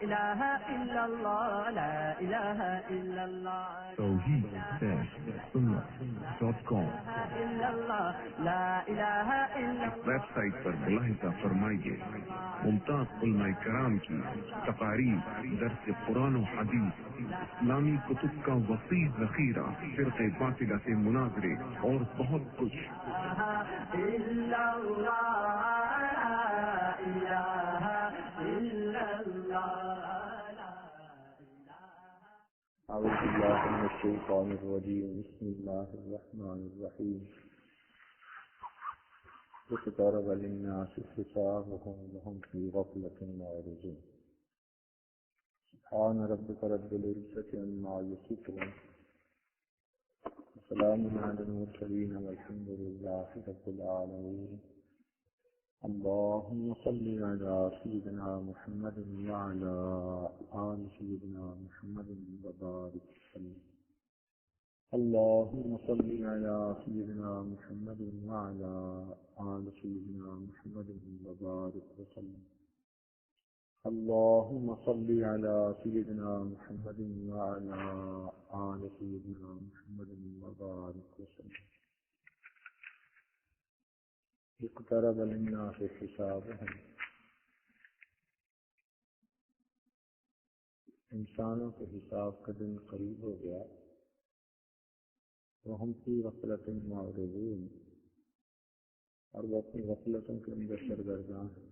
إله إلا الله لا إله إلا الله توحید-sunnah.com إلا الله لا إله إلا الله. ویب سائٹ پر ملاحظہ فرمائیے ممتاز علماء کرام کی تقاریر، درس قرآن و حدیث، اسلامی کتب کا وسیع ذخیرہ، فرقے باطلہ سے مناظرے اور بہت کچھ۔ إلا الله لا إله إلا الله. أعوذ بالله من الشيطان الرجيم. بسم الله الرحمن الرحيم. اقترب للناس حسابهم وهم في غفلة معرضون. سبحان ربك رب العزة عما يصفون وسلام على المرسلين والحمد لله رب العالمين. اللهم صل على سيدنا محمد وعلى آل سيدنا محمد وبارك وسلم. اللهم صل على سيدنا محمد وعلى آل سيدنا محمد وبارك وسلم. اللهم صل على سيدنا محمد وعلى آل سيدنا محمد وبارك وسلم. اقترب للناس حسابهم. انسانوں کے حساب کا دن قریب ہو گیا. وهم في غفلة معرضون، اور وہ اپنی غفلتوں کے اندر سرگرداں ہیں.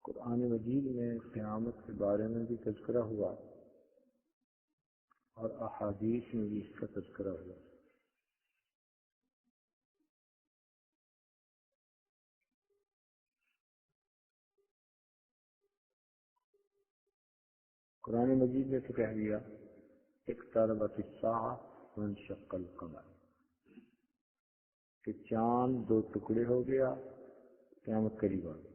قرآن مجید میں قیامت کے بارے میں بھی تذکرہ ہوا اور احادیث میں بھی اس کا تذکرہ ہوا. قرآن مجید نے تو کہہ دیا اقتربت الساعة وانشق القمر، کہ چاند دو ٹکڑے ہو گیا، قیامت قریب آ گئی.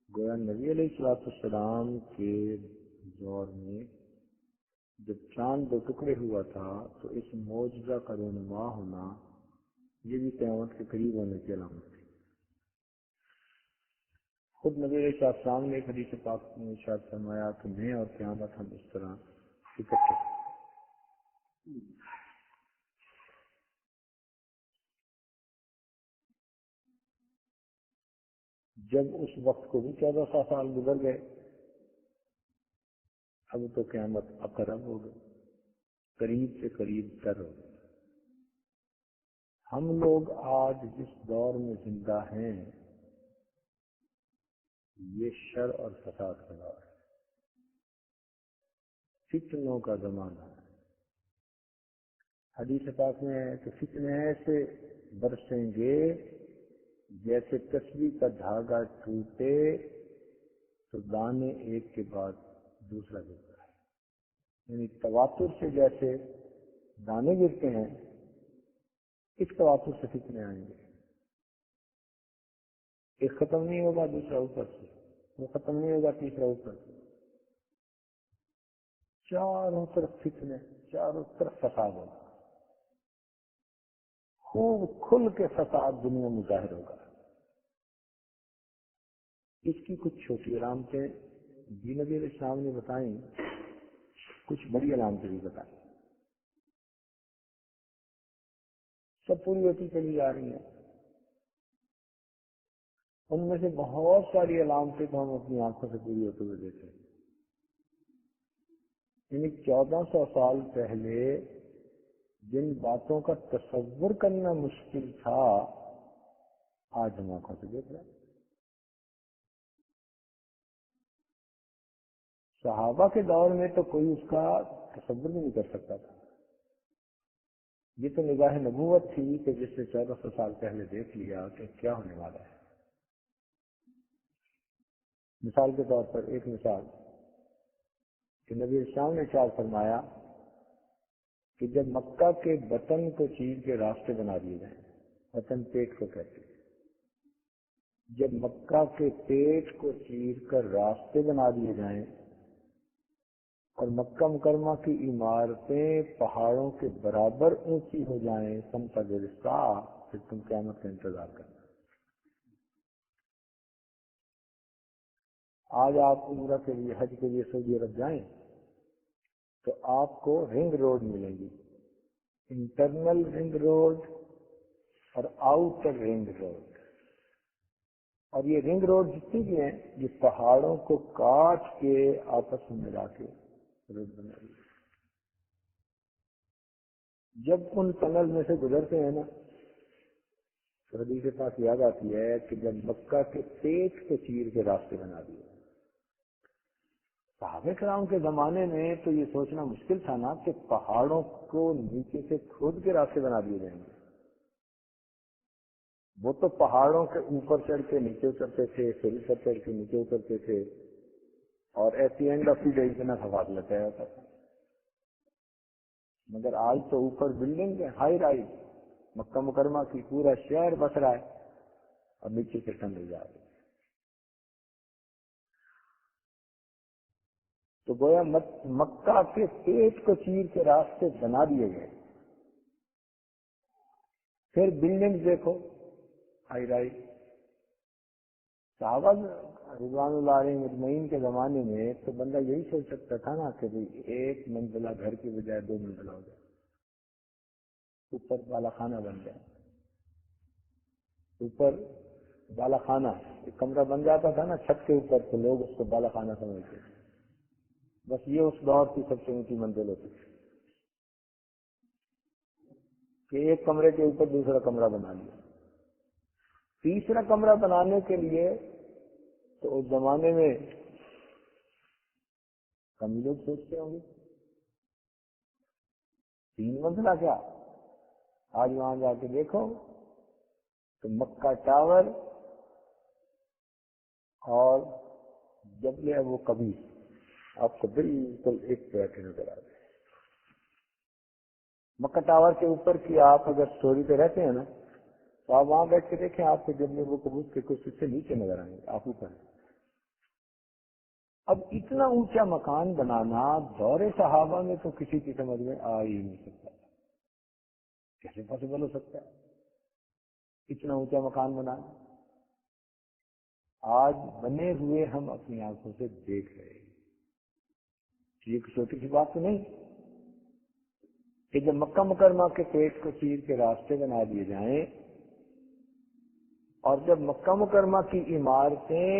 گویا نبی علیہ السلام کے دور میں جب چاند دو ٹکڑے ہوا تھا تو اس معجزہ کا رونما ہونا یہ بھی قیامت کے قریب ہونے کی علامت تھی. خود نبی علیہ السلام نے ایک حدیث پاک میں ارشاد فرمایا کہ میں اور قیامت ہم اس طرح اکٹھے. جب اس وقت کو بھی 1400 سال گزر گئے، اب تو قیامت اقرب ہو گئی، قریب سے قریب تر ہو گئی. ہم لوگ آج جس دور میں زندہ ہیں یہ شر اور فساد کا دور ہے، فتنوں کا زمانہ ہے. حدیث پاک میں ہے کہ فتنے ایسے برسیں گے جیسے تسبیح کا دھاگا ٹوٹے تو دانے ایک کے بعد دوسرا گرتا ہے. یعنی تواتر سے جیسے دانے گرتے ہیں اس تواتر سے فتنے آئیں گے. ایک ختم نہیں ہوگا دوسرا اوپر سے، وہ ختم نہیں ہوگا تیسرا اوپر سے. چاروں طرف فتنے، چاروں طرف فساد ہوگا، خوب کھل کے فساد دنیا میں ظاہر ہوگا. اس کی کچھ چھوٹی علامتیں بھی نبی علیہ السلام نے بتائیں، کچھ بڑی علامتیں بھی بتائیں. سب پوری ہوتی چلی جا رہی ہیں. ان میں سے بہت ساری علامتیں تو ہم اپنی آنکھوں سے پوری ہوتے ہوئے دیکھیں. یعنی 1400 سال پہلے جن باتوں کا تصور کرنا مشکل تھا آج ہم آنکھوں سے دیکھ رہے ہیں. صحابہ کے دور میں تو کوئی اس کا تصور بھی نہیں کر سکتا تھا. یہ تو نگاہ نبوت تھی کہ جس نے 1400 سال پہلے دیکھ لیا کہ کیا ہونے والا ہے. مثال کے طور پر ایک مثال کہ نبی اسلام نے ارشاد فرمایا کہ جب مکہ کے بطن کو چیر کے راستے بنا دیے جائیں، بطن پیٹ کو کہتے ہیں، جب مکہ کے پیٹ کو چیر کر راستے بنا دیے جائیں اور مکہ مکرمہ کی عمارتیں پہاڑوں کے برابر اونچی ہو جائیں، سمتا گرستا، پھر تم قیامت کا انتظار کرنا۔ آج آپ عمرہ کے لیے، حج کے لیے سعودی عرب جائیں تو آپ کو رنگ روڈ ملیں گی، انٹرنل رنگ روڈ اور آؤٹر رنگ روڈ۔ اور یہ رنگ روڈ جتنی بھی ہیں یہ پہاڑوں کو کاٹ کے آپس میں ملا کے روڈ بنا رہی ہے۔ جب ان ٹنل میں سے گزرتے ہیں نا تو حدیث پاک یاد آتی ہے کہ جب مکہ کے پیٹ کو چیر کے راستے بنا دیے۔ صحابہ کرام کے زمانے میں تو یہ سوچنا مشکل تھا نا کہ پہاڑوں کو نیچے سے کھود کے راستے بنا دیے جائیں گے۔ وہ تو پہاڑوں کے اوپر چڑھ کے نیچے اترتے تھے، پھر اوپر چڑھ کے نیچے اترتے تھے، اور at the end of the day اتنا تفاضل طے ہوتا تھا۔ مگر آج تو اوپر بلڈنگ ہے، ہائی رائز، مکہ مکرمہ کی پورا شہر بس رہا ہے اور نیچے سے ٹنل جا رہے۔ تو گویا مکہ کے پیٹ کو چیر کے راستے بنا دیے گئے۔ پھر بلڈنگ دیکھو، ہائی رائز۔ صحابہ رضوان اللہ علیہ مجمعین کے زمانے میں تو بندہ یہی سوچ سکتا تھا نا کہ بھئی ایک منزلہ گھر کی بجائے 2 منزلہ ہو جائے، اوپر بالا خانہ بن جائے، اوپر بالا خانہ ایک کمرہ بن جاتا تھا نا چھت کے اوپر، تو لوگ اس کو بالا خانہ سمجھتے تھے۔ بس یہ اس دور کی سب سے اونچی منزل ہوتی تھی کہ ایک کمرے کے اوپر دوسرا کمرہ بنا لیا۔ تیسرا کمرہ بنانے کے لیے تو اس زمانے میں کم لوگ سوچتے ہوں گے، 3 منزلہ کیا؟ آج وہاں جا کے دیکھو تو مکہ ٹاور اور جبل ابو قبیس آپ کو بالکل ایک طرح کے نظر آ جائے۔ مکہ ٹاور کے اوپر کی آپ اگر اسٹوری پہ رہتے ہیں نا تو آپ وہاں بیٹھ کے دیکھیں، آپ کو جبل ابو قبیس کے کچھ سے نیچے نظر آئیں گے، آپ اوپر ہیں۔ اب اتنا اونچا مکان بنانا دور صحابہ میں تو کسی کی سمجھ میں آ ہی نہیں سکتا، کیسے پاسبل ہو سکتا ہے اتنا اونچا مکان بنانا؟ آج بنے ہوئے ہم اپنی آنکھوں سے دیکھ رہے ہیں۔ یہ ایک چھوٹی سی بات تو نہیں کہ جب مکہ مکرمہ کے پیٹ کو چیر کے راستے بنا دیے جائیں اور جب مکہ مکرمہ کی عمارتیں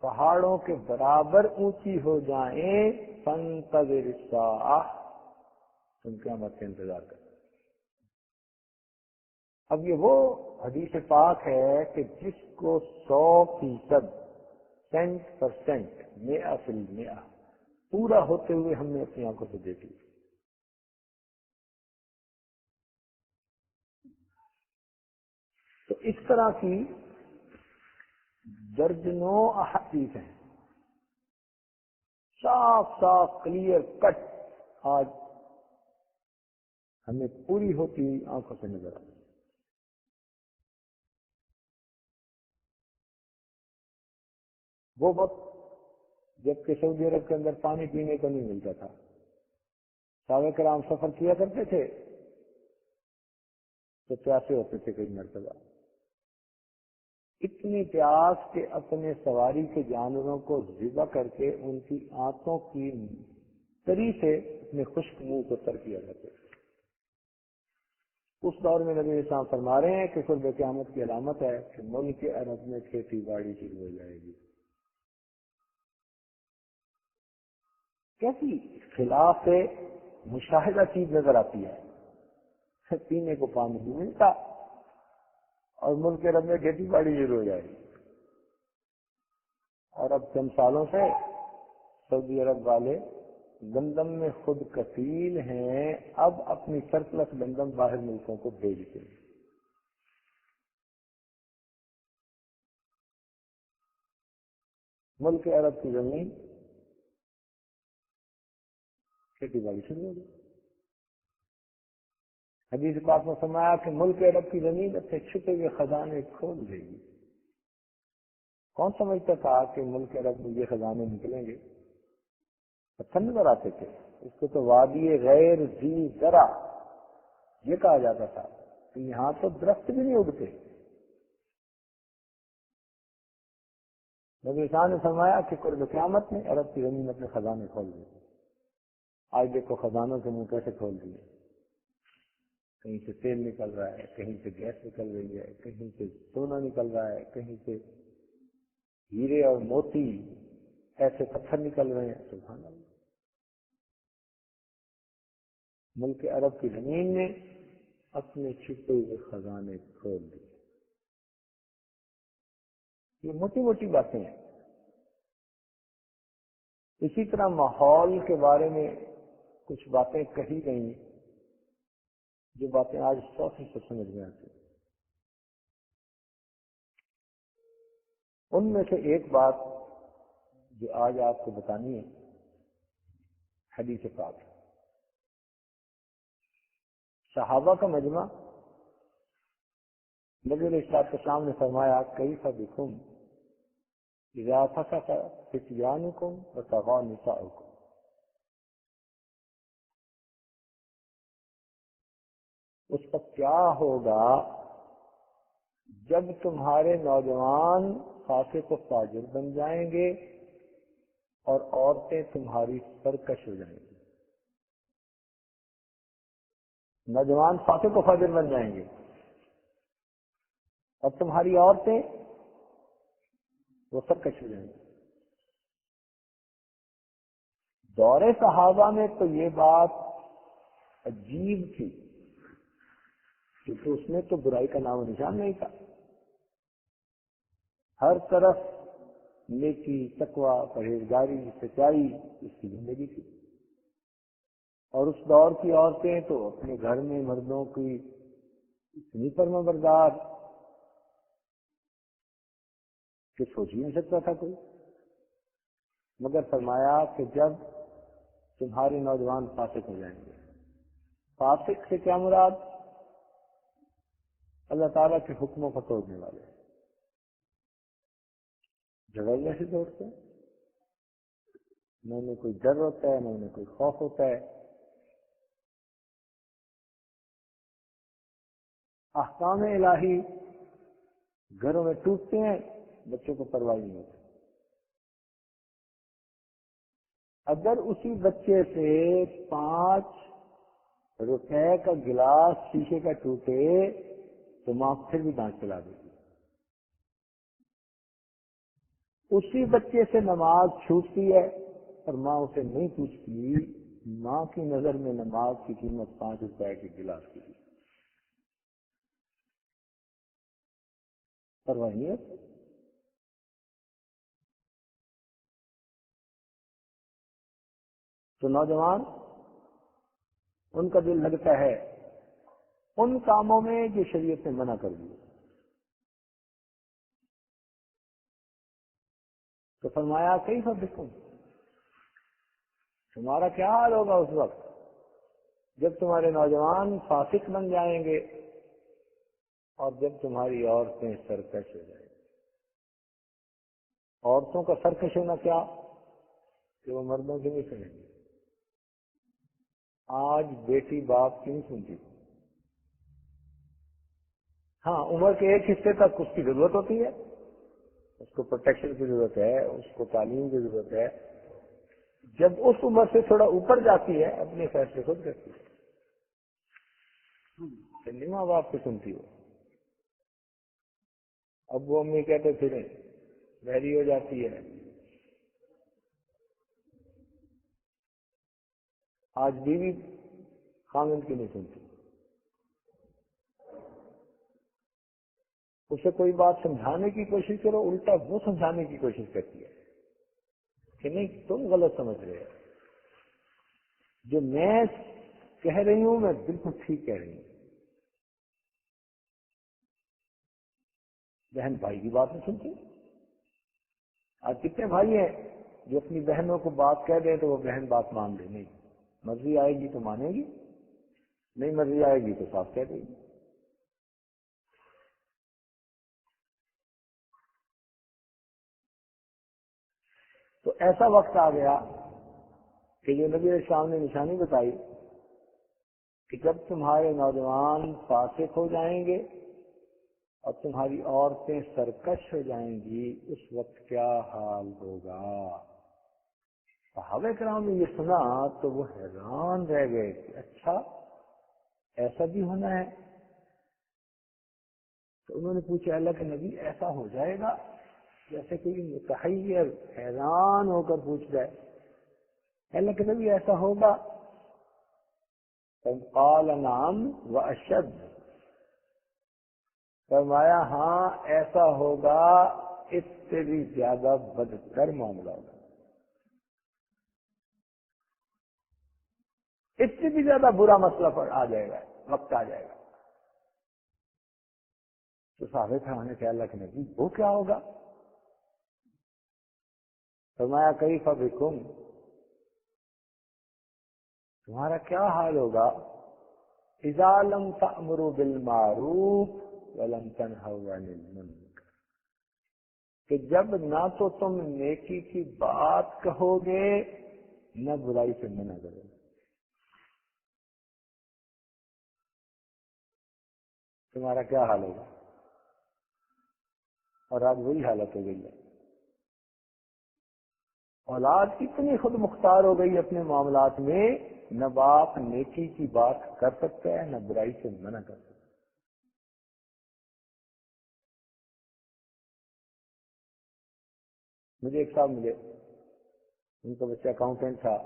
پہاڑوں کے برابر اونچی ہو جائیں، فانتظر الساعہ، تم قیامت کا انتظار کرو۔ اب یہ وہ حدیث پاک ہے کہ جس کو 100% 100% پورا ہوتے ہوئے ہم نے اپنی آنکھوں سے دیکھ لی۔ تو اس طرح کی درجنوں احادیث ہیں، صاف صاف کلیئر کٹ، آج ہمیں پوری ہوتی ہوئی آنکھوں سے نظر آتی۔ وہ وقت جب کہ سعودی عرب کے اندر پانی پینے کو نہیں ملتا تھا، صحابہ کرام سفر کیا کرتے تھے تو پیاسے ہوتے تھے کئی مرتبہ، اتنی پیاس کہ اپنے سواری کے جانوروں کو ذبح کر کے ان کی آنتوں کی تری سے اپنے خشک منہ کو تر کیا کرتے تھے۔ اس دور میں نبی اسلام فرما رہے ہیں کہ قرب قیامت کی علامت ہے کہ ملک عرب میں کھیتی باڑی شروع ہو جائے گی۔ کیسی خلاف مشاہدہ چیز نظر آتی ہے، پینے کو پانی نہیں ملتا اور ملک عرب میں کھیتی باڑی شروع ہو جائے گی۔ اور اب چند سالوں سے سعودی عرب والے گندم میں خود کفیل ہیں، اب اپنی سرپلس گندم باہر ملکوں کو بھیجتے ہیں۔ ملک عرب کی زمین کھیتی باڑی شروع ہو گئی۔ حدیث پاک میں فرمایا کہ ملک عرب کی زمین اپنے چھپے ہوئے خزانے کھول دے گی۔ کون سمجھتا تھا کہ ملک عرب میں یہ خزانے نکلیں گے؟ پتھر نظر آتے تھے، اس کو تو وادی غیر ذی زرع یہ کہا جاتا تھا کہ یہاں تو درخت بھی نہیں اگتے. نبی صاحب نے فرمایا کہ قرب قیامت میں عرب کی زمین اپنے خزانے کھول دیے. آج دیکھو خزانوں کے منہ کیسے کھول دیے. کہیں سے تیل نکل رہا ہے, کہیں سے گیس نکل رہی ہے, کہیں سے سونا نکل رہا ہے, کہیں سے ہیرے اور موتی ایسے پتھر نکل رہے ہیں. سبحان اللہ. ملک عرب کی زمین نے اپنے چھپے ہوئے خزانے کھول دیے. یہ موٹی موٹی باتیں ہیں. اسی طرح ماحول کے بارے میں کچھ باتیں کہی گئی جو باتیں آج 100% سمجھ میں آتی ہیں. ان میں سے ایک بات جو آج آپ کو بتانی ہے حدیث پاک. صحابہ کا مجمع نبی علیہ السلام نے فرمایا کیف بکم اذا فسق فتیانکم وطغى نساؤکم. اس کا کیا ہوگا جب تمہارے نوجوان فاسق و فاجر بن جائیں گے اور عورتیں تمہاری سرکش ہو جائیں گی. نوجوان فاسق و فاجر بن جائیں گے اور تمہاری عورتیں وہ سرکش ہو جائیں گی. دور صحابہ میں تو یہ بات عجیب تھی کیونکہ اس میں تو برائی کا نام و نشان نہیں تھا. ہر طرف نیکی, تقوی, پرہیزگاری, سچائی اس کی زندگی تھی. اور اس دور کی عورتیں تو اپنے گھر میں مردوں کی اتنی فرما بردار کہ سوچ ہی نہیں سکتا تھا کوئی. مگر فرمایا کہ جب تمہارے نوجوان فاسق ہو جائیں گے. فاسق سے کیا مراد؟ اللہ تعالیٰ کے حکموں کو توڑنے والے, جھگڑنے سے دوڑتے ہیں. نہ انہیں کوئی ڈر ہوتا ہے, نہ انہیں کوئی خوف ہوتا ہے. احکام الہی گھروں میں ٹوٹتے ہیں, بچوں کو پرواہ نہیں ہوتی. اگر اسی بچے سے 5 روپے کا گلاس شیشے کا ٹوٹے تو ماں پھر بھی دانت چلا دیتی. اسی بچے سے نماز چھوٹتی ہے اور ماں اسے نہیں پوچھتی. ماں کی نظر میں نماز کی قیمت 5 روپے کے گلاس کی تھی. پرواہ نہیں ہوتی. تو نوجوان ان کا دل لگتا ہے ان کاموں میں جو شریعت نے منع کر دیے. تو فرمایا کیف بکم, تمہارا کیا حال ہوگا اس وقت جب تمہارے نوجوان فاسق بن جائیں گے اور جب تمہاری عورتیں سرکش ہو جائیں گی. عورتوں کا سرکش ہونا کیا کہ وہ مردوں کی نہیں سنیں گی. آج بیٹی باپ کی نہیں سنتی. ہاں, عمر کے ایک حصے تک اس کی ضرورت ہوتی ہے, اس کو پروٹیکشن کی ضرورت ہے, اس کو تعلیم کی ضرورت ہے. جب اس عمر سے تھوڑا اوپر جاتی ہے اپنے فیصلے خود کرتی ہے. نہیں ماں باپ کو سنتی ہو. اب وہ امی کہتے پھریں, بہری ہو جاتی ہے. آج بیوی خامن کی نہیں سنتی. اسے کوئی بات سمجھانے کی کوشش کرو, الٹا وہ سمجھانے کی کوشش کرتی ہے کہ نہیں تم غلط سمجھ رہے ہو, جو میں کہہ رہی ہوں میں بالکل ٹھیک کہہ رہی ہوں. بہن بھائی کی بات نہیں سنتی. آج کتنے بھائی ہیں جو اپنی بہنوں کو بات کہہ دیں تو وہ بہن بات مان لے. نہیں, مرضی آئے گی تو مانے گی, نہیں مرضی آئے گی تو صاف کہہ دے گی. تو ایسا وقت آ گیا کہ جو نبی علیہ السلام نے نشانی بتائی کہ جب تمہارے نوجوان فاسق ہو جائیں گے اور تمہاری عورتیں سرکش ہو جائیں گی اس وقت کیا حال ہوگا۔ صحابہ کرام نے یہ سنا تو وہ حیران رہ گئے کہ اچھا ایسا بھی ہونا ہے۔ تو انہوں نے پوچھا اللہ کے نبی ایسا ہو جائے گا؟ جیسے کوئی متحیر حیران ہو کر پوچھ جائے اللہ کے نبی ایسا ہوگا؟ قال نعم واشد، فرمایا ہاں ایسا ہوگا، اس سے بھی زیادہ بدتر معاملہ ہوگا، اس سے بھی زیادہ برا مسئلہ پر آ جائے گا، وقت آ جائے گا۔ تو صحابہ کرام نے کہا اللہ کے نبی وہ کیا ہوگا؟ فرمایا کیف بکم، تمہارا کیا حال ہوگا؟ اذا لم تأمروا بالمعروف ولم تنهوا عن المنکر، کہ جب نہ تو تم نیکی کی بات کہو گے نہ برائی سے منع کرو گے، تمہارا کیا حال ہوگا؟ اور آج وہی حالت ہو گئی ہے، اولاد اتنی خود مختار ہو گئی اپنے معاملات میں، نہ باپ نیکی کی بات کر سکتا ہے نہ برائی سے منع کر سکتا ہے۔ مجھے ایک صاحب ملے، ان کا بچہ اکاؤنٹنٹ تھا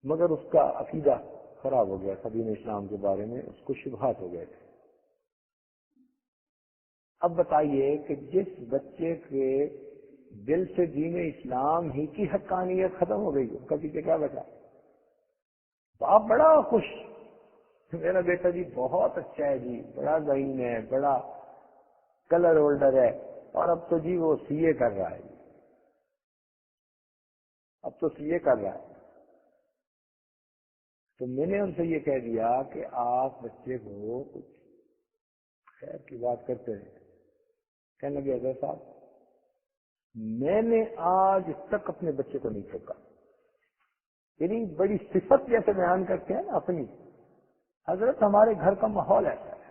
مگر اس کا عقیدہ خراب ہو گیا تھا دین اسلام کے بارے میں، اس کو شبہات ہو گئے تھے۔ اب بتائیے کہ جس بچے کے دل سے دین اسلام ہی کی حقانیت ختم ہو گئی، اس کا پیچھے کیا بچا؟ باپ بڑا خوش، میرا بیٹا جی بہت اچھا ہے جی، بڑا ذہین ہے، بڑا کلر ہولڈر ہے، اور اب تو جی وہ سی اے کر رہا ہے، اب تو سی اے کر رہا ہے۔ تو میں نے ان سے یہ کہہ دیا کہ آپ بچے کو کچھ خیر کی بات کرتے ہیں۔ کہنے لگے حضرت صاحب میں نے آج تک اپنے بچے کو نہیں ٹھوکا، یعنی بڑی صفت جیسے بیان کرتے ہیں نا اپنی، حضرت ہمارے گھر کا ماحول ایسا ہے،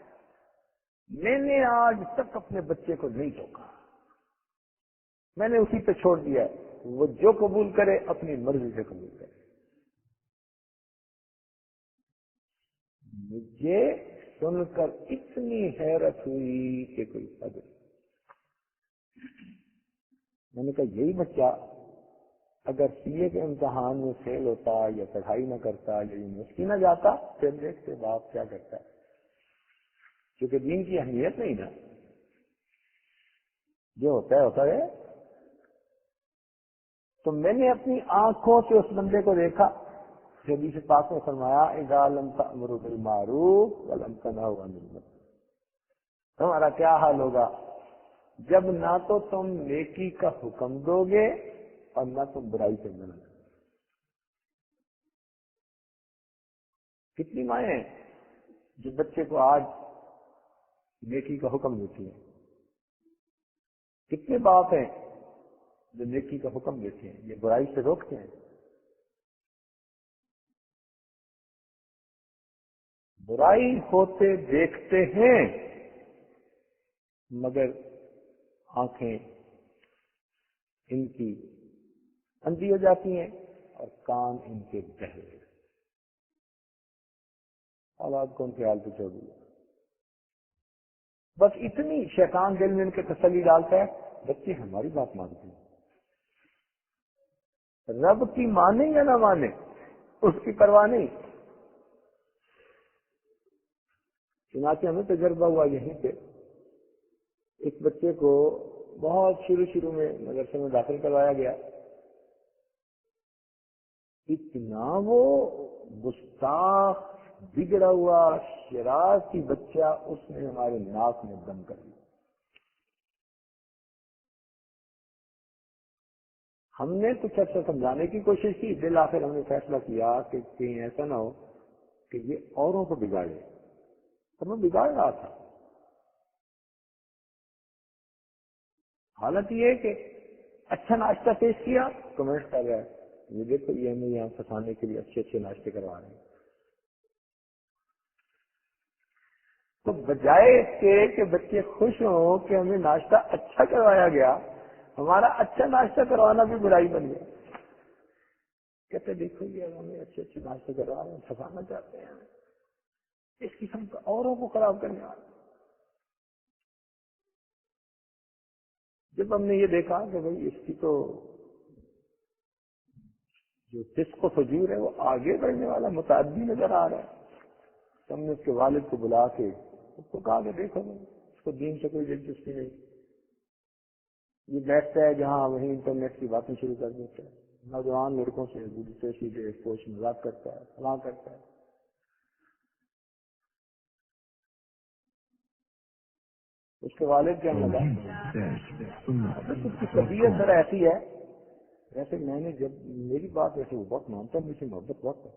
میں نے آج تک اپنے بچے کو نہیں ٹھوکا، میں نے اسی پہ چھوڑ دیا ہے، وہ جو قبول کرے اپنی مرضی سے قبول کرے۔ مجھے سن کر اتنی حیرت ہوئی کہ کوئی حد نہیں۔ میں نے کہا یہی بچہ اگر سی اے کے امتحان میں فیل ہوتا یا پڑھائی نہ کرتا یا یونیورسٹی نہ جاتا پھر دیکھتے باپ کیا کرتا ہے، کیونکہ دین کی اہمیت نہیں نا، جو ہوتا ہے ہوتا ہے۔ تو میں نے اپنی آنکھوں سے اس بندے کو دیکھا، حدیث پاک میں فرمایا اذا لم تأمروا بالمعروف ولم تنهوا عن المنکر، تمہارا کیا حال ہوگا جب نہ تو تم نیکی کا حکم دو گے اور نہ تم برائی سے منع کرو۔ کتنی مائیں ہیں جو بچے کو آج نیکی کا حکم دیتی ہیں، کتنے باپ ہیں جو نیکی کا حکم دیتے ہیں، یہ برائی سے روکتے ہیں۔ برائی ہوتے دیکھتے ہیں مگر آنکھیں ان کی اندھی ہو جاتی ہیں اور کان ان کے بہرے ہیں۔ اولاد کو ان کے حال پہ چھوڑ دیا، بس اتنی شیطان دل میں ان کے تسلی ڈالتا ہے بچے ہماری بات مانتے ہیں، رب کی مانے یا نہ مانے اس کی پرواہ نہیں۔ چنانچہ ہمیں تجربہ ہوا یہیں پہ، ایک بچے کو بہت شروع میں مدرسے میں داخل کروایا گیا، اتنا وہ گستاخ بگڑا ہوا شرارتی بچہ، اس نے ہمارے ناک میں دم کر دیا۔ ہم نے کچھ عرصہ سمجھانے کی کوشش کی، بالآخر ہم نے فیصلہ کیا کہ کہیں ایسا نہ ہو کہ یہ اوروں کو بگاڑے، اور میں بگاڑ رہا تھا۔ حالت یہ ہے کہ اچھا ناشتہ پیش کیا کمنٹ کر رہا ہے، یہ دیکھو یہ ہمیں یہاں پھنسانے کے لیے اچھے اچھے ناشتے کروا رہے ہیں. تو بجائے اس کے کہ بچے خوش ہوں کہ ہمیں ناشتہ اچھا کروایا گیا، ہمارا اچھا ناشتہ کروانا بھی برائی بن گیا. کہتے دیکھو یہ ہمیں اچھے اچھے ناشتے کروا رہے ہیں، پھنسانا چاہتے ہیں، اس قسم کا اوروں کو خراب کرنے والے. جب ہم نے یہ دیکھا کہ بھئی اس کی تو جو فسق و فجور ہے وہ آگے بڑھنے والا متعدی نظر آ رہا ہے، تو ہم نے اس کے والد کو بلا کے اس کو کہا کہ دیکھو اس کو دین سے کوئی دلچسپی نہیں، یہ بیٹھتا ہے جہاں وہیں انٹرنیٹ کی باتیں شروع کر دیتا ہے، نوجوان لڑکوں سے دوسرے سیدھے پوچھ مذاق کرتا ہے، فلاں کرتا ہے. اس کے والد کیا لگا اس کی طبیعت سر ایسی ہے. ویسے میں نے جب میری بات ویسے وہ بہت مانتا ہے، مجھ سے محبت بہت ہے.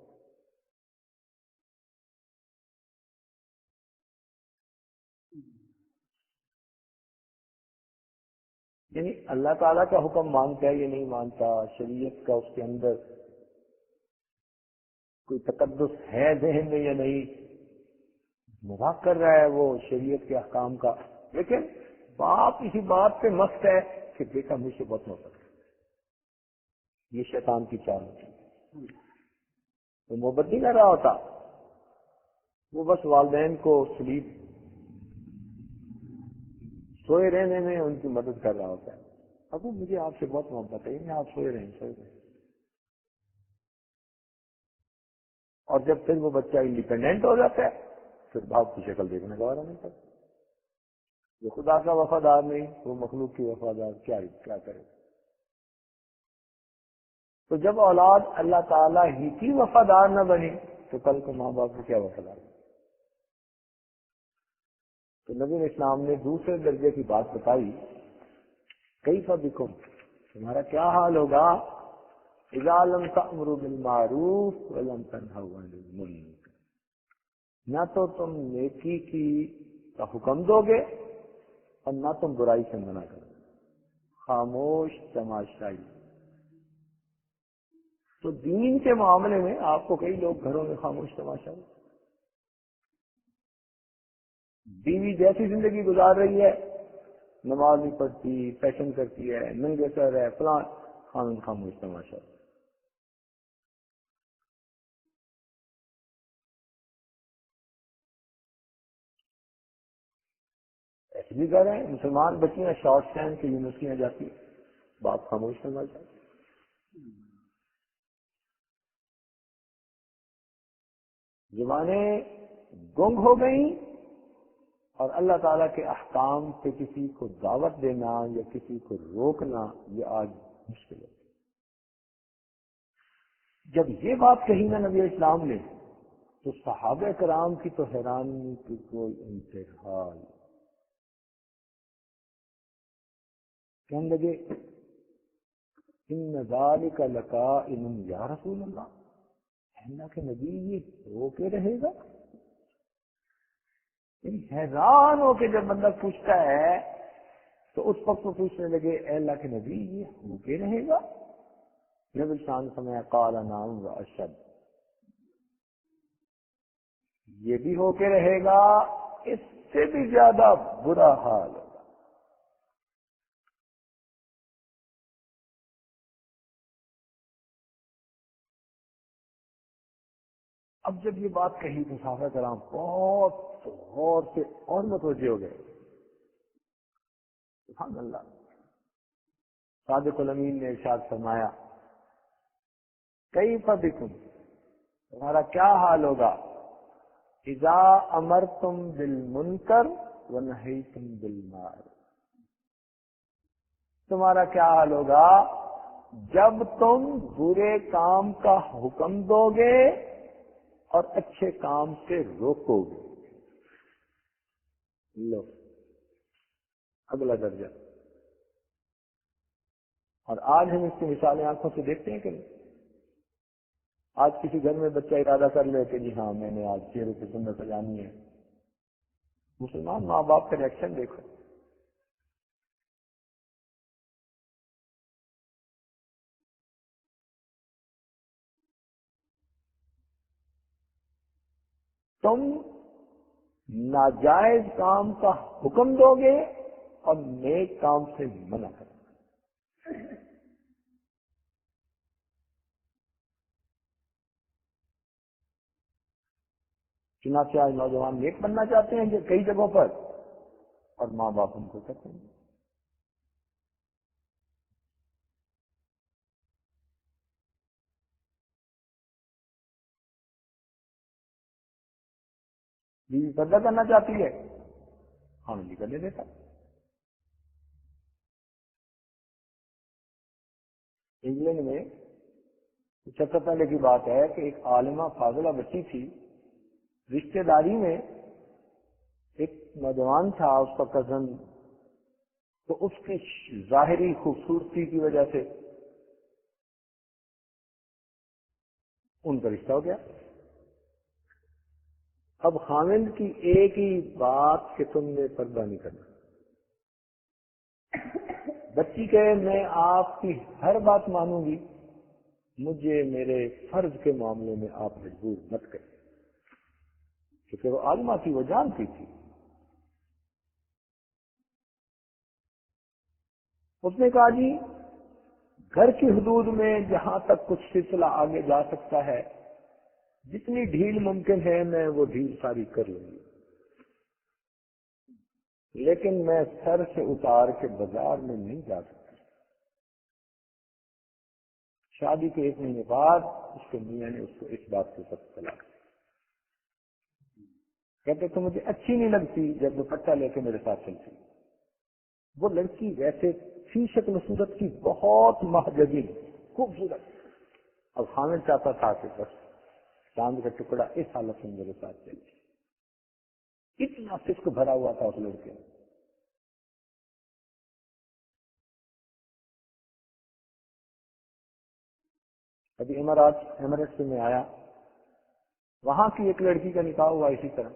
یعنی اللہ تعالیٰ کا حکم مانتا ہے یا نہیں مانتا، شریعت کا اس کے اندر کوئی تقدس ہے ذہن میں یا نہیں، مذاق کر رہا ہے وہ شریعت کے احکام کا، لیکن باپ اسی بات پہ مست ہے کہ بیٹا مجھ سے بہت محبت ہے. یہ شیطان کی چال ہوتی ہے. وہ محبت نہیں کر رہا ہوتا، وہ بس والدین کو سلیپ سوئے رہنے میں ان کی مدد کر رہا ہوتا ہے. ابو مجھے آپ سے بہت محبت ہے، آپ سوئے رہے سوئے رہے. اور جب پھر وہ بچہ انڈیپینڈنٹ ہو جاتا ہے پھر باپ کی شکل دیکھنے کا وارہ نہیں پڑتا. جو خدا کا وفادار نہیں وہ مخلوق کی وفادار کیا کرے. تو جب اولاد اللہ تعالیٰ ہی کی وفادار نہ بنی تو کل کو ماں باپ کو کیا وفادار. تو نبی اسلام نے دوسرے درجے کی بات بتائی، کیف بکم، تمہارا کیا حال ہوگا، اذا لم تأمروا بالمعروف ولم تنہوا عن المنکر، نہ تو تم نیکی کا حکم دو گے اور نہ تم برائی سے منع کرو گے. خاموش تماشائی. تو دین کے معاملے میں آپ کو کئی لوگ گھروں میں خاموش تماشائی، بیوی جیسی زندگی گزار رہی ہے، نماز نہیں پڑھتی، فیشن کرتی ہے، ننگے سر ہے، فلاں، خاموش تماشا. ایسے بھی کر رہے ہیں مسلمان بچیاں شارٹ اسٹینڈ کی یونیورسٹیاں جاتی ہیں، باپ خاموش تماشا. زبانیں گنگ ہو گئیں اور اللہ تعالیٰ کے احکام سے کسی کو دعوت دینا یا کسی کو روکنا یہ آج مشکل ہے. جب یہ بات کہی نا نبی اسلام نے تو صحابہ کرام کی تو حیرانی کی کوئی انتہا نہیں. کہنے لگے ان ذالک لکائن یا رسول اللہ، اللہ کے نبی یہ رو کے رہے گا. حیران ہو کے جب بندہ پوچھتا ہے تو اس وقت وہ پوچھنے لگے اے اللہ کے نبی یہ ہو کے رہے گا. نبی شان سمے قال نعم و اشد، یہ بھی ہو کے رہے گا، اس سے بھی زیادہ برا حال ہوگا. اب جب یہ بات کہی تو صحابہ کرام بہت غور سے اور متوجہ ہو گئے. سبحان اللہ. صادق الامین نے ارشاد فرمایا کیف بکم، تمہارا کیا حال ہوگا، اذا امرتم بالمنکر ونہیتم بالمعروف، تمہارا کیا حال ہوگا جب تم برے کام کا حکم دو گے اور اچھے کام سے روکو گے. لو اگلا درجہ. اور آج ہم اس کی مثالیں آنکھوں سے دیکھتے ہیں کہ نہیں. آج کسی گھر میں بچہ ارادہ کر لے کہ جی ہاں میں نے آج چہرے پہ سنت سجانی ہے، مسلمان ماں باپ کا ریئیکشن دیکھو. تم ناجائز کام کا حکم دو گے اور نیک کام سے منع کرو گے۔ چنانچہ آج نوجوان نیک بننا چاہتے ہیں کئی جگہوں پر، اور ماں باپ ان کو کہتے ہیں۔ بیوی پردہ کرنا چاہتی ہے، خامن بھی کرنے دیتا۔ انگلینڈ میں کچھ عرصہ پہلے کی بات ہے کہ ایک عالمہ فاضلہ بچی تھی، رشتہ داری میں ایک نوجوان تھا اس کا کزن، تو اس کی ظاہری خوبصورتی کی وجہ سے ان کا رشتہ ہو گیا۔ اب خامند کی ایک ہی بات کہ تم نے پردہ نہیں کرنا۔ بچی کہے میں آپ کی ہر بات مانوں گی، مجھے میرے فرض کے معاملے میں آپ مجبور مت کریں، کیونکہ وہ عالمہ تھی، وہ جانتی تھی۔ اس نے کہا جی گھر کی حدود میں جہاں تک کچھ سلسلہ آگے جا سکتا ہے، جتنی ڈھیل ممکن ہے میں وہ ڈھیل ساری کر لوں گی، لیکن میں سر سے اتار کے بازار میں نہیں جا سکتی۔ شادی کے 1 مہینے بعد اس کے میاں نے اس کو اس بات کے ساتھ طلاق دی۔ کہتے تو مجھے اچھی نہیں لگتی جب دوپٹہ لے کے میرے ساتھ چلتی۔ وہ لڑکی ویسے فی شکل صورت کی بہت مہجگی خوبصورت، اب خامد چاہتا تھا کہ بس چاند کا ٹکڑا اس حالت میں میرے ساتھ چلے۔ اتنا فسق بھرا ہوا تھا اس لڑکے میں۔ ابھی ایمریٹس میں آیا، وہاں کی ایک لڑکی کا نکاح ہوا اسی طرح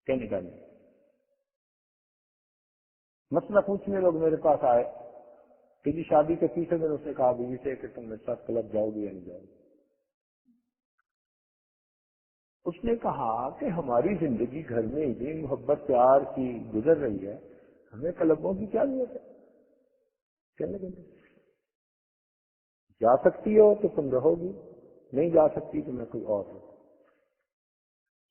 کینیڈا میں۔ مسئلہ پوچھنے لوگ میرے پاس آئے کہ جی شادی کے تیسرے دن اس نے کہا بیوی سے کہ تم میرے ساتھ کلب جاؤ گی یا نہیں جاؤ گی؟ اس نے کہا کہ ہماری زندگی گھر میں اتنی محبت پیار کی گزر رہی ہے، ہمیں کلبوں کی کیا ضرورت ہے؟ کہنے لگے جا سکتی ہو تو تم رہو گی، نہیں جا سکتی تو میں کوئی اور رہوں۔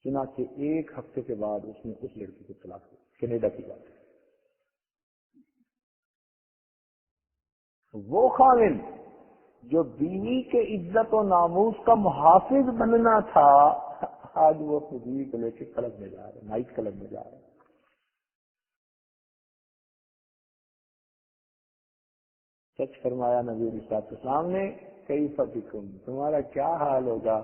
چنانچہ 1 ہفتے کے بعد اس نے اس لڑکی کو طلاق دی، کینیڈا کی بات ہے۔ وہ خاوند جو بیوی کے عزت و ناموس کا محافظ بننا تھا، آج وہ اپنی بیوی کو لے کے کلب میں جا رہے، نائٹ کلب میں جا رہے۔ سچ فرمایا نبی علیہ السلام نے، کیف بکم، تمہارا کیا حال ہوگا،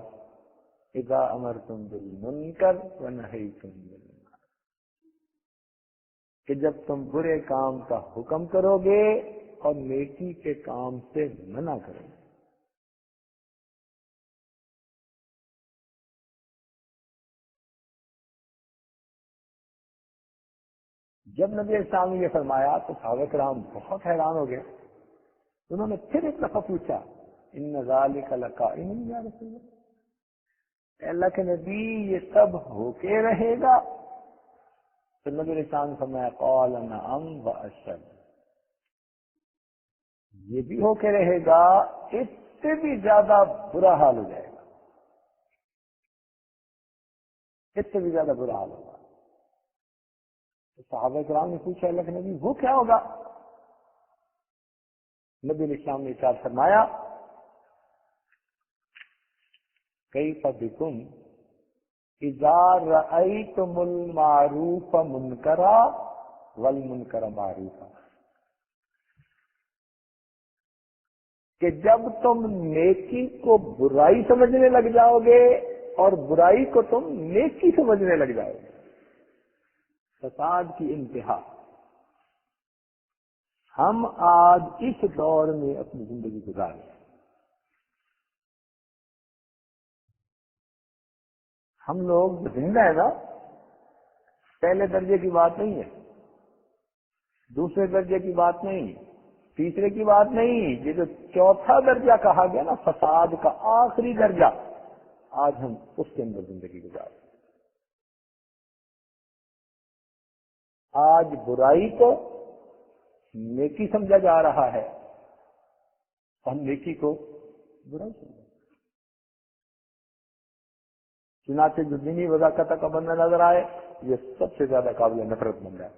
اذا امرتم بالمنکر ونہیتم بالمعروف، کہ جب تم برے کام کا حکم کرو گے اور نیکی کے کام سے منع کرو گے۔ جب نبی اسلام نے یہ فرمایا تو صحابہ کرام بہت حیران ہو گئے۔ انہوں نے پھر ایک دفعہ پوچھا، ان ذالک لقائم یا رسول اللہ، اللہ کے نبی یہ سب ہو کے رہے گا؟ تو نبی اسلام نے فرمایا قال نعم واشد، یہ بھی ہو کے رہے گا، اس سے بھی زیادہ برا حال ہو جائے گا، اس سے بھی زیادہ برا حال ہوگا۔ تو صحابہ کرام نے پوچھا اللہ کے نبی وہ کیا ہوگا؟ نبی علیہ السلام نے ارشاد فرمایا کیف بکم اذا رأیتم المعروف منکرا والمنکر معروفا، کہ جب تم نیکی کو برائی سمجھنے لگ جاؤ گے اور برائی کو تم نیکی سمجھنے لگ جاؤ گے۔ فساد کی انتہا ہم آج اس دور میں اپنی زندگی گزار رہے ہیں۔ ہم لوگ زندہ ہیں نا، پہلے درجے کی بات نہیں ہے، دوسرے درجے کی بات نہیں، تیسرے کی بات نہیں، یہ جو چوتھا درجہ کہا گیا نا فساد کا آخری درجہ، آج ہم اس کے اندر زندگی گزار رہے ہیں۔ آج برائی کو نیکی سمجھا جا رہا ہے، ہم نیکی کو برائی سمجھا۔ چنانچہ جو دینی وضاحت کا بندہ نظر آئے یہ سب سے زیادہ قابل نفرت بن جائے،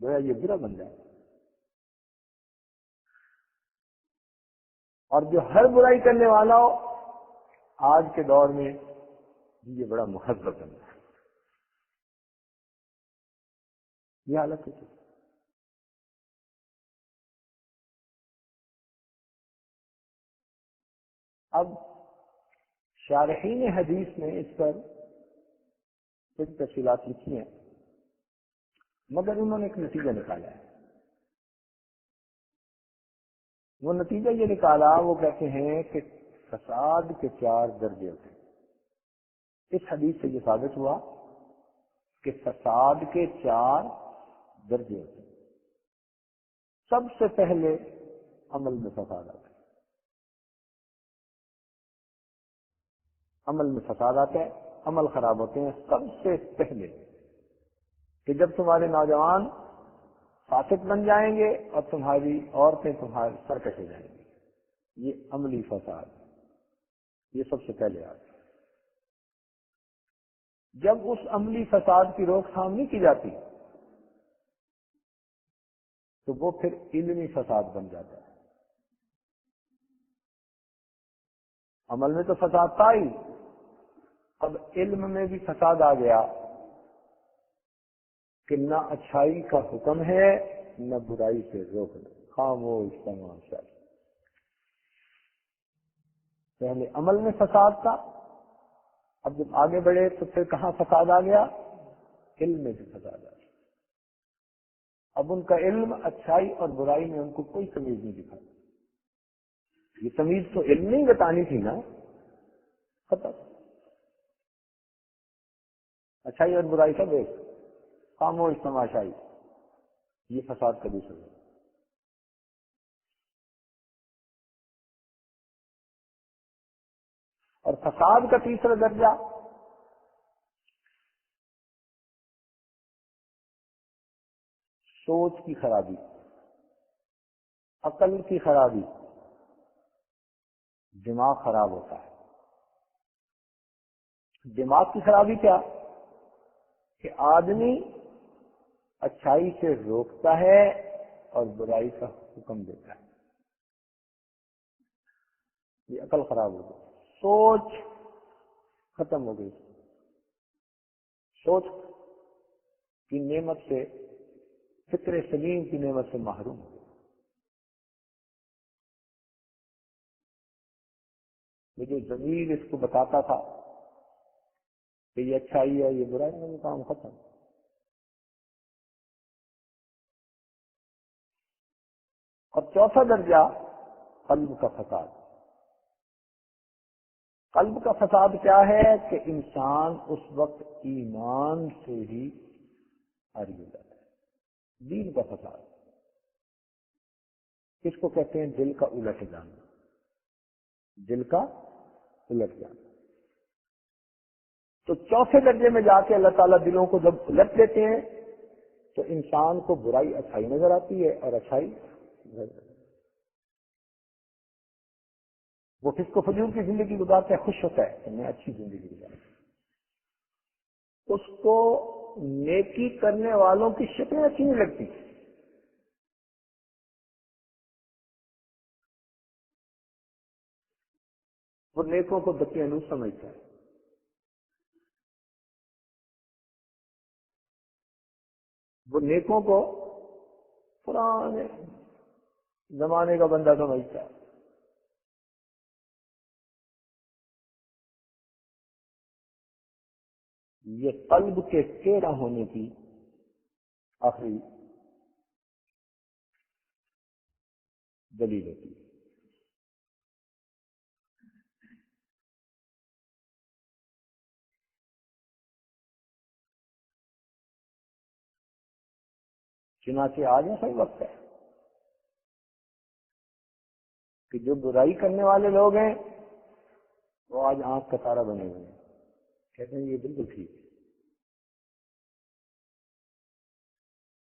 گویا یہ برا بن جائے، اور جو ہر برائی کرنے والا ہو آج کے دور میں یہ بڑا مہذب بن جائے۔ یہ حالت ہے۔ اب شارحین حدیث نے اس پر کچھ تفصیلات لکھی ہیں، مگر انہوں نے ایک نتیجہ نکالا ہے۔ وہ نتیجہ یہ نکالا، وہ کہتے ہیں کہ فساد کے 4 درجے ہوتے ہیں۔ اس حدیث سے یہ ثابت ہوا کہ فساد کے 4 درجے ہوتے ہیں۔ سب سے پہلے عمل میں فساد آتا ہے، عمل میں فساد آتا ہے، عمل خراب ہوتے ہیں سب سے پہلے، کہ جب تمہارے نوجوان فاسق بن جائیں گے اور تمہاری عورتیں تمہارے سر کٹے جائیں گی، یہ عملی فساد، یہ سب سے پہلے آتا ہے۔ جب اس عملی فساد کی روک تھام نہیں کی جاتی تو وہ پھر علمی فساد بن جاتا ہے۔ عمل میں تو فساد تھا ہی، اب علم میں بھی فساد آ گیا کہ نہ اچھائی کا حکم ہے نہ برائی سے روکنا، خاموش تماشا۔ پہلے عمل میں فساد تھا، اب جب آگے بڑھے تو پھر کہاں فساد آ گیا؟ علم میں بھی فساد آ گیا۔ اب ان کا علم اچھائی اور برائی میں ان کو کوئی تمیز نہیں دکھا۔ یہ تمیز تو علم نہیں بتانی تھی نا، ختم۔ اچھائی اور برائی کا دیکھ، خاموش تماشائی، یہ فساد کا دوسرا ہے۔ اور فساد کا تیسرا درجہ سوچ کی خرابی، عقل کی خرابی، دماغ خراب ہوتا ہے۔ دماغ کی خرابی کیا؟ کہ آدمی اچھائی سے روکتا ہے اور برائی کا حکم دیتا ہے، یہ عقل خراب ہو گئی، سوچ ختم ہو گئی، سوچ کی نعمت سے، فکر سلیم کی نعمت سے محروم ہو گئی۔ یہ جو ضمیر اس کو بتاتا تھا کہ یہ اچھائی ہے یہ برائی ہے، وہ کام ختم۔ اور چوتھا درجہ قلب کا فساد۔ قلب کا فساد کیا ہے؟ کہ انسان اس وقت ایمان سے ہی عاری ہو جاتا ہے، دین کا فساد، اس کو کہتے ہیں دل کا الٹ جانا، دل کا الٹ جانا۔ تو چوتھے درجے میں جا کے اللہ تعالیٰ دلوں کو جب الٹ دیتے ہیں تو انسان کو برائی اچھائی نظر آتی ہے اور اچھائی وہ کس کو فضول کی زندگی گزارتا ہے، خوش ہوتا ہے کہ میں اچھی زندگی گزارتا ہوں۔ اس کو نیکی کرنے والوں کی شکلیں اچھی نہیں لگتی، وہ نیکوں کو دقیانوس سمجھتا ہے۔ وہ نیکوں کو پرانے زمانے کا بندہ سمجھتا ہے۔ یہ قلب کے ٹیڑھا ہونے کی آخری دلیل ہوتی ہے۔ چنانچہ آج ایسا ہی وقت ہے کہ جو برائی کرنے والے لوگ ہیں وہ آج آنکھ کا تارا بنے ہوئے ہیں، کہتے ہیں یہ بالکل ٹھیک ہے۔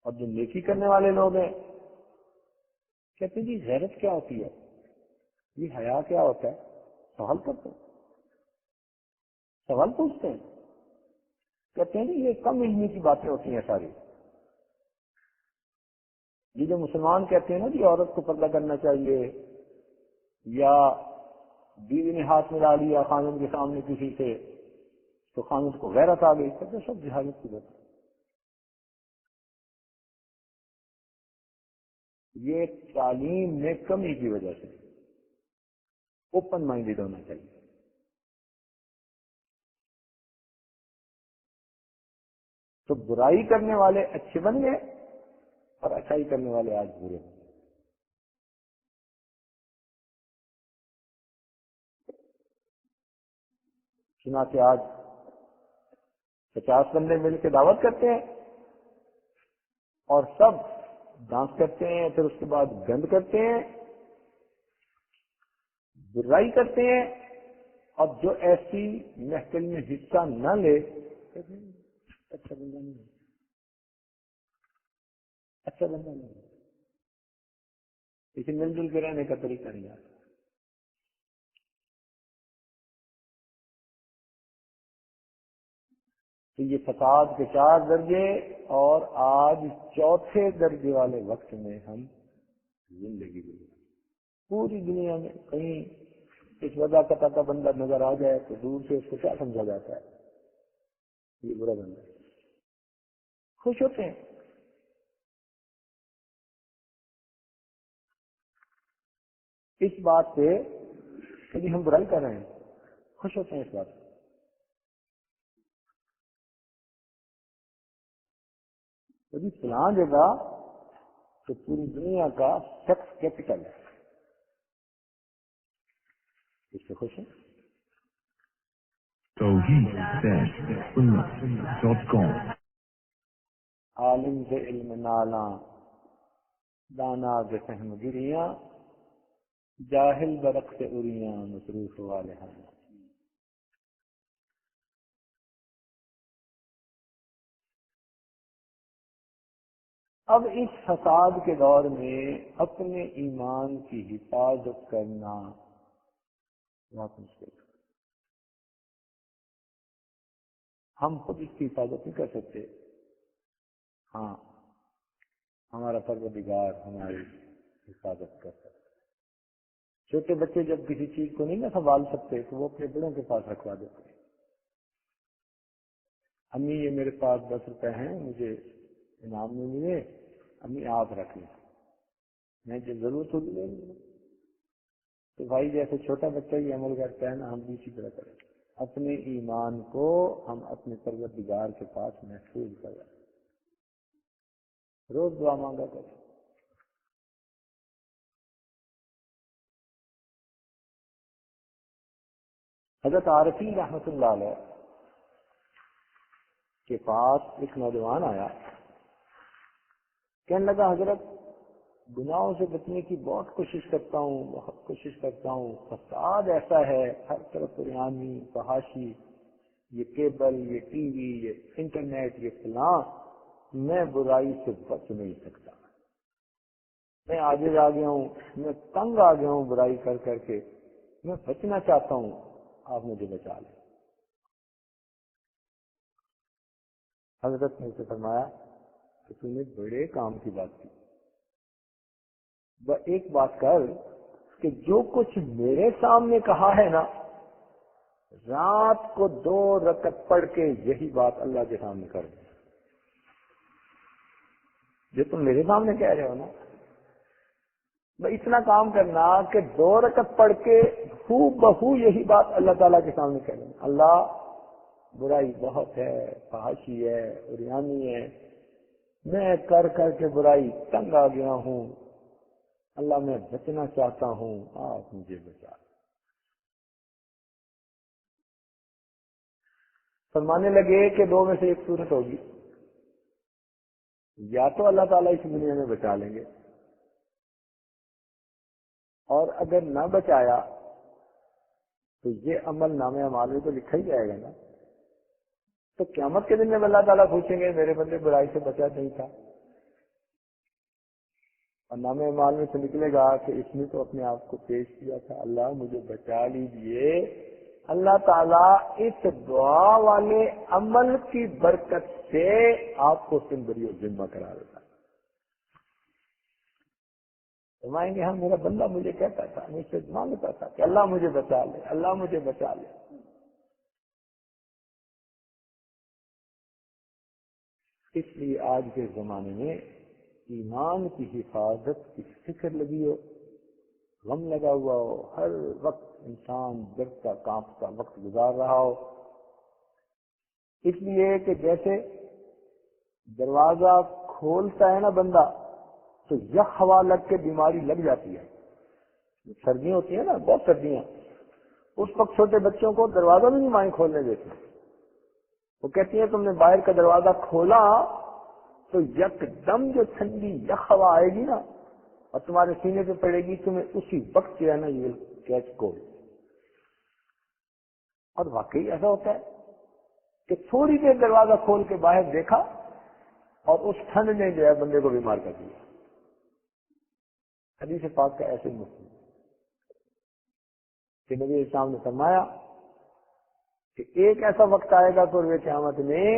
اور جو نیکی کرنے والے لوگ ہیں کہتے ہیں جی غیرت کیا ہوتی ہے، یہ حیا کیا ہوتا ہے، سوال کرتے ہیں، سوال پوچھتے ہیں، کہتے ہیں جی یہ کم علمی کی باتیں ہوتی ہیں ساری۔ یہ جو مسلمان کہتے ہیں نا جی عورت کو پردہ کرنا چاہیے، یا بیوی نے ہاتھ ملا لیا خاوند کے سامنے کسی سے تو خاوند کو غیرت آ گئی، کہتے ہیں سب جہالت کی بات ہے۔ یہ تعلیم میں کمی کی وجہ سے اوپن مائنڈیڈ ہونا چاہیے۔ تو برائی کرنے والے اچھے بن گئے اور اچھائی کرنے والے آج برے بن گئے۔ چنانچہ آج 50 بندے مل کے دعوت کرتے ہیں اور سب ڈانس کرتے ہیں، پھر اس کے بعد گند کرتے ہیں، برائی کرتے ہیں، اور جو ایسی محفل میں حصہ نہ لے اچھا بندہ نہیں ہے، اچھا بندہ نہیں ہے، اسے مل جل کے رہنے کا طریقہ نہیں آتا۔ تو یہ فساد کے 4 درجے اور آج 4تھے درجے والے وقت میں ہم زندگی گزار، پوری دنیا میں کہیں اس وجہ کا بندہ نظر آ جائے تو دور سے اس کو کیا سمجھا جاتا ہے، یہ برا بندہ ہے، خوش ہوتے ہیں۔ اس بات سے کہ جی ہم برائی کر رہے ہیں، خوش ہوتے ہیں اس بات سے۔ یعنی فلاں جگہ تو پوری دنیا کا سیکس کیپٹل ہے، اس سے خوش ہیں۔ توحید-sunnah.com عالم سے علم نالاں، دانا سے فہم گریاں، جاہل برق سے اریاں، مصروف والے ہیں۔ اب اس فساد کے دور میں اپنے ایمان کی حفاظت کرنا بہت مشکل ہے۔ ہم خود اس کی حفاظت نہیں کر سکتے، ہاں ہمارا پروردگار ہماری حفاظت کر سکتا ہے۔ چھوٹے بچے جب کسی چیز کو نہیں نہ سنبھال سکتے تو وہ اپنے بڑوں کے پاس رکھوا دیتے ہیں، امی یہ میرے پاس 10 روپے ہیں، مجھے انعام میں ملے، امی آپ رکھ لیں، میں جب ضرورت ہوگی لے لوں۔ تو بھائی جیسے چھوٹا بچہ یہ عمل کرتا ہے نا، ہم بھی اسی طرح کریں، اپنے ایمان کو ہم اپنے پروردگار کے پاس محفوظ کریں، روز دعا مانگا کریں۔ حضرت عارفی رحمۃ اللہ علیہ کے پاس ایک نوجوان آیا، کہنے لگا حضرت گناہوں سے بچنے کی بہت کوشش کرتا ہوں، فساد ایسا ہے، ہر طرف قرآنی فحاشی، یہ کیبل، یہ ٹی وی، یہ انٹرنیٹ، یہ فلاں، میں برائی سے بچ نہیں سکتا، میں عاجز آ گیا ہوں، میں تنگ آ گیا ہوں برائی کر کر کے، میں بچنا چاہتا ہوں، آپ مجھے بچا لیں۔ حضرت نے اسے فرمایا کہ تم نے بڑے کام کی بات کی، ایک بات کر کہ جو کچھ میرے سامنے کہا ہے نا، رات کو 2 رکعت پڑھ کے یہی بات اللہ کے سامنے کر دیں، جو تم میرے سامنے کہہ رہے ہو نا، اتنا کام کرنا کہ 2 رکعت پڑھ کے ہو بہو یہی بات اللہ تعالیٰ کے سامنے کہہ دیں، اللہ برائی بہت ہے، فحاشی ہے، عریانی ہے، میں کر کر کے برائی تنگ آ گیا ہوں، اللہ میں بچنا چاہتا ہوں، آپ مجھے بچا۔ فرمانے لگے کہ 2 میں سے ایک صورت ہوگی، یا تو اللہ تعالیٰ اس دنیا میں بچا لیں گے، اور اگر نہ بچایا تو یہ عمل نامہ اعمال میں تو لکھا ہی جائے گا نا. تو قیامت کے دن میں اللہ تعالیٰ پوچھیں گے میرے بندے برائی سے بچا نہیں تھا, اور نامہ اعمال میں سے نکلے گا کہ اس نے تو اپنے آپ کو پیش کیا تھا, اللہ مجھے بچا لیجیے. اللہ تعالیٰ اس دعا والے عمل کی برکت سے آپ کو بری اور ذمہ قرار دیتا ہے. فرمائیں گے ہاں میرا بندہ مجھے کہتا تھا, مجھ سے مانگتا تھا کہ اللہ مجھے بچا لے, اللہ مجھے بچا لے. اس لیے آج کے زمانے میں ایمان کی حفاظت کی فکر لگی ہو, غم لگا ہوا ہو, ہر وقت انسان ڈرتا کانپتا وقت گزار رہا ہو. اس لیے کہ جیسے دروازہ کھولتا ہے نا بندہ تو یک ہوا لگ کے بیماری لگ جاتی ہے. سردیاں ہوتی ہیں نا, بہت سردیاں, اس وقت چھوٹے بچوں کو دروازہ بھی نہیں مائیں کھولنے دیتے. وہ کہتی ہیں تم نے باہر کا دروازہ کھولا تو یک دم جو ٹھنڈی یک ہوا آئے گی نا اور تمہارے سینے پہ پڑے گی, تمہیں اسی وقت جو ہے نا یہ کیچ کول. اور واقعی ایسا ہوتا ہے کہ تھوڑی دیر دروازہ کھول کے باہر دیکھا اور اس ٹھنڈ نے جو ہے بندے کو بیمار کر دیا. حدیث پاک کا ایسے مسلم کہ نبی اسلام نے فرمایا کہ ایک ایسا وقت آئے گا قرب قیامت میں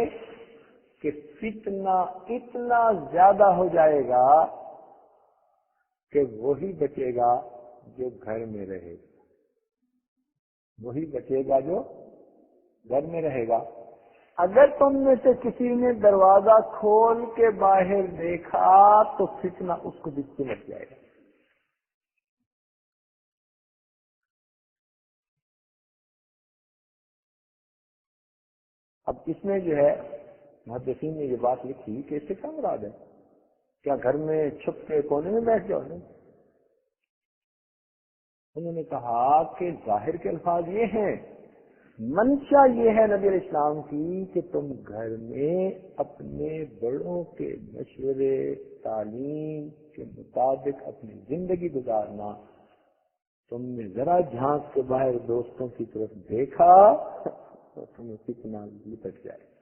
کہ فتنہ اتنا زیادہ ہو جائے گا کہ وہی بچے گا جو گھر میں رہے گا, وہی بچے گا جو گھر میں رہے گا. اگر تم میں سے کسی نے دروازہ کھول کے باہر دیکھا تو فتنہ اس کو بھی سمجھ جائے گا. اب اس میں جو ہے محدثین نے یہ بات لکھی کہ اس سے کیا مراد ہے, کیا گھر میں چھپ کے کونے میں بیٹھ جاؤ؟ نہیں. انہوں نے کہا کہ ظاہر کے الفاظ یہ ہیں, منشا یہ ہے نبی علیہ السلام کی کہ تم گھر میں اپنے بڑوں کے مشورے تعلیم کے مطابق اپنی زندگی گزارنا. تم نے ذرا جھانک کے باہر دوستوں کی طرف دیکھا تو تمہیں کتنا لپٹ جائے.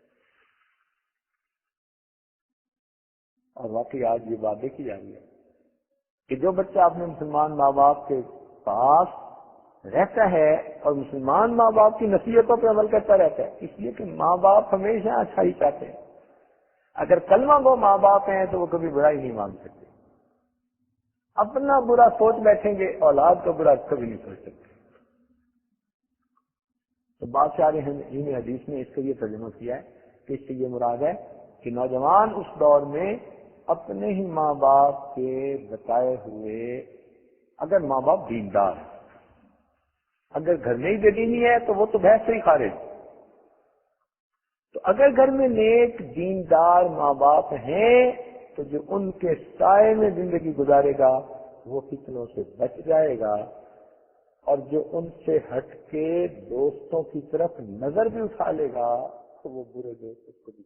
اور واقعی آج یہ بات دیکھی جا رہی ہے کہ جو بچہ اپنے مسلمان ماں باپ کے پاس رہتا ہے اور مسلمان ماں باپ کی نصیحتوں پہ عمل کرتا رہتا ہے, اس لیے کہ ماں باپ ہمیشہ اچھائی چاہتے ہیں. اگر کلمہ گو ماں باپ ہیں تو وہ کبھی برائی نہیں مانگ سکتے. اپنا برا سوچ بیٹھیں گے, اولاد کا برا کبھی نہیں سوچ سکتے. تو بادشاہ نے حدیث میں اس کا یہ ترجمہ کیا ہے کہ اس سے یہ مراد ہے کہ نوجوان اس دور میں اپنے ہی ماں باپ کے بتائے ہوئے, اگر ماں باپ دیندار ہیں, اگر گھر میں ہی بے دینی ہے تو وہ تو بحث سے ہی خارج. تو اگر گھر میں نیک دیندار ماں باپ ہیں تو جو ان کے سائے میں زندگی گزارے گا وہ فتنوں سے بچ جائے گا, اور جو ان سے ہٹ کے دوستوں کی طرف نظر بھی اٹھا لے گا تو وہ برے دوست اس کو بھی